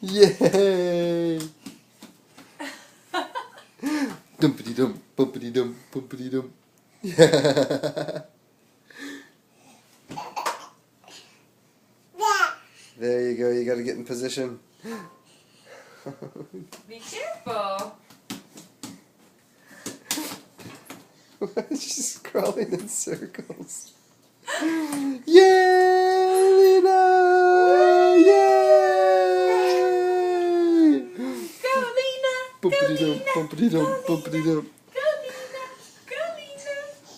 Yay! Dumpity dum, bumpity dum, bumpity dum. There you go, you gotta get in position. Be careful. She's crawling in circles. Yay, Lena! Yay! Go, Lena! Bumpity dum, bumpity dum, bumpity dum. Go, Lena! Go, Lena!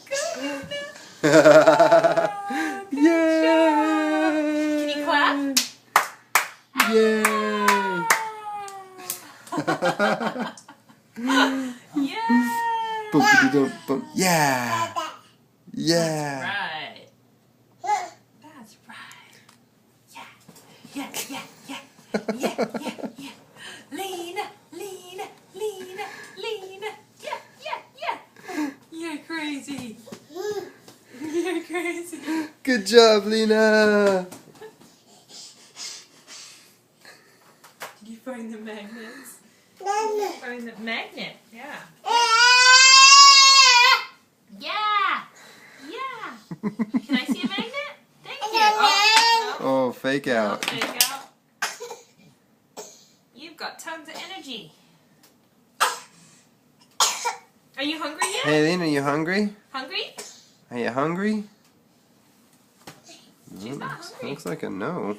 Go, Lena! Yay! Can you clap? Yay! Yeah! Bumpity dum, bump. Yeah! Yeah! Right. That's right. Yeah. Yeah, yeah, yeah. Yeah, yeah, yeah. Lena, Lena, Lena, Lena. Yeah, yeah, yeah. You're crazy. You're crazy. Good job, Lena! Did you find the magnets? Find the magnet, yeah. Yeah! Yeah! Can I see a magnet? Thank you. Oh, no. Oh, fake out. There you go. You've got tons of energy. Are you hungry yet? Hey, Lena, you hungry? Hungry? Are you hungry? She's not hungry. Looks like a no.